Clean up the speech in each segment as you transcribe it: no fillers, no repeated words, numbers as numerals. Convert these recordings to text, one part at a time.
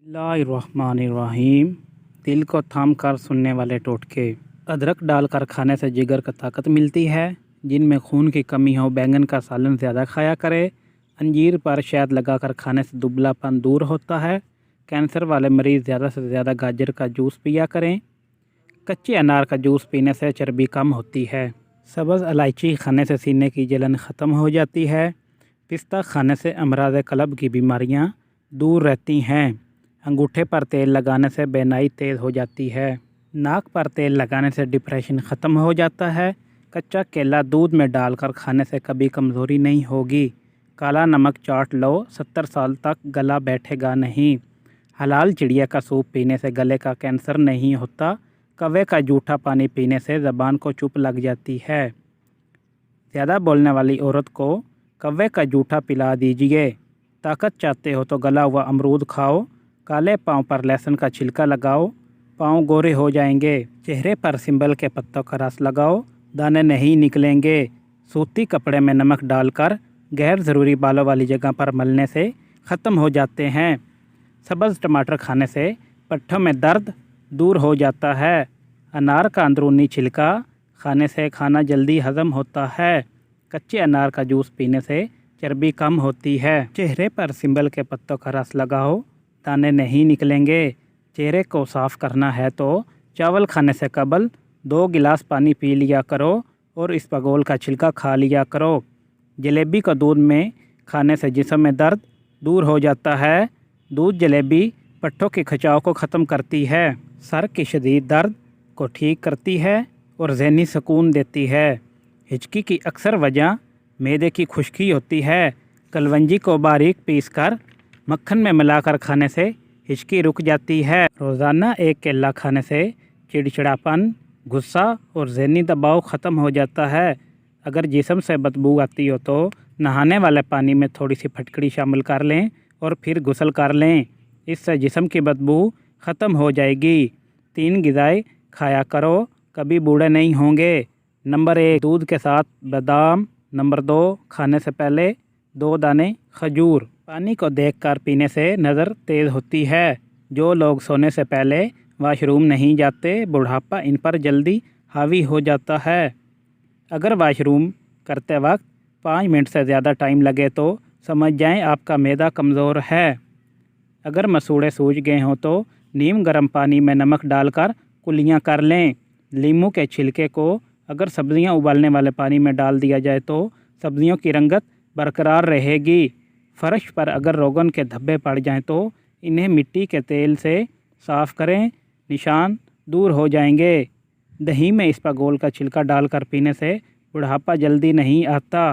बिस्मिल्लाहिर्रहमानिर्रहीम। दिल को थाम कर सुनने वाले टोटके। अदरक डालकर खाने से जिगर को ताकत मिलती है। जिनमें खून की कमी हो बैंगन का सालन ज़्यादा खाया करे। अंजीर पर शहद लगाकर खाने से दुबलापन दूर होता है। कैंसर वाले मरीज़ ज़्यादा से ज़्यादा गाजर का जूस पिया करें। कच्चे अनार का जूस पीने से चर्बी कम होती है। सब्ज़ इलायची खाने से सीने की जलन ख़त्म हो जाती है। पिस्ता खाने से अमराज़ क़ल्ब की बीमारियां दूर रहती हैं। अंगूठे पर तेल लगाने से बेनाई तेज़ हो जाती है। नाक पर तेल लगाने से डिप्रेशन ख़त्म हो जाता है। कच्चा केला दूध में डालकर खाने से कभी कमज़ोरी नहीं होगी। काला नमक चाट लो, 70 साल तक गला बैठेगा नहीं। हलाल चिड़िया का सूप पीने से गले का कैंसर नहीं होता। कौवे का जूठा पानी पीने से ज़बान को चुप लग जाती है। ज़्यादा बोलने वाली औरत को कौवे का जूठा पिला दीजिए। ताकत चाहते हो तो गला हुआ अमरूद खाओ। काले पाँव पर लहसुन का छिलका लगाओ, पाँव गोरे हो जाएंगे। चेहरे पर सिंबल के पत्तों का रस लगाओ, दाने नहीं निकलेंगे। सूती कपड़े में नमक डालकर गैर ज़रूरी बालों वाली जगह पर मलने से ख़त्म हो जाते हैं। सब्ज़ टमाटर खाने से पट्ठों में दर्द दूर हो जाता है। अनार का अंदरूनी छिलका खाने से खाना जल्दी हज़म होता है। कच्चे अनार का जूस पीने से चर्बी कम होती है। चेहरे पर सिंबल के पत्तों का रस लगाओ, दाने नहीं निकलेंगे। चेहरे को साफ़ करना है तो चावल खाने से कबल 2 गिलास पानी पी लिया करो और इसबगोल का छिलका खा लिया करो। जलेबी को दूध में खाने से जिस्म में दर्द दूर हो जाता है। दूध जलेबी पट्ठों के खिंचाव को ख़त्म करती है। सर की शदीद दर्द को ठीक करती है और ज़हनी सुकून देती है। हिचकी की अक्सर वजह मैदे की खुश्की होती है। कलवंजी को बारीक पीसकर मक्खन में मिलाकर खाने से हिचकी रुक जाती है। रोज़ाना एक केला खाने से चिड़चिड़ापन, गुस्सा और ज़हनी दबाव ख़त्म हो जाता है। अगर जिस्म से बदबू आती हो तो नहाने वाले पानी में थोड़ी सी फटकड़ी शामिल कर लें और फिर गुस्ल कर लें। इससे जिस्म की बदबू ख़त्म हो जाएगी। 3 ग़िज़ाएँ खाया करो, कभी बूढ़े नहीं होंगे। नंबर 1 दूध के साथ बादाम। नंबर 2 खाने से पहले 2 दाने खजूर। पानी को देखकर पीने से नज़र तेज़ होती है। जो लोग सोने से पहले वाशरूम नहीं जाते, बुढ़ापा इन पर जल्दी हावी हो जाता है। अगर वाशरूम करते वक्त 5 मिनट से ज़्यादा टाइम लगे तो समझ जाएं आपका मैदा कमज़ोर है। अगर मसूड़े सूज गए हों तो नीम गर्म पानी में नमक डालकर कुल्लियाँ कर लें। लीमू के छिलके को अगर सब्ज़ियाँ उबालने वाले पानी में डाल दिया जाए तो सब्ज़ियों की रंगत बरकरार रहेगी। फ़र्श पर अगर रोगन के धब्बे पड़ जाएं तो इन्हें मिट्टी के तेल से साफ़ करें, निशान दूर हो जाएंगे। दही में इसबगोल का छिलका डालकर पीने से बुढ़ापा जल्दी नहीं आता।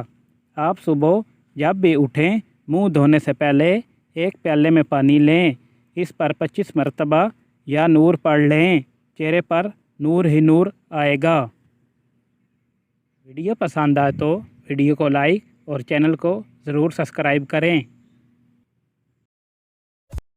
आप सुबह जब भी उठें मुंह धोने से पहले 1 प्याले में पानी लें। इस पर 25 मरतबा या नूर पढ़ लें। चेहरे पर नूर ही नूर आएगा। वीडियो पसंद आए तो वीडियो को लाइक और चैनल को ज़रूर सब्सक्राइब करें।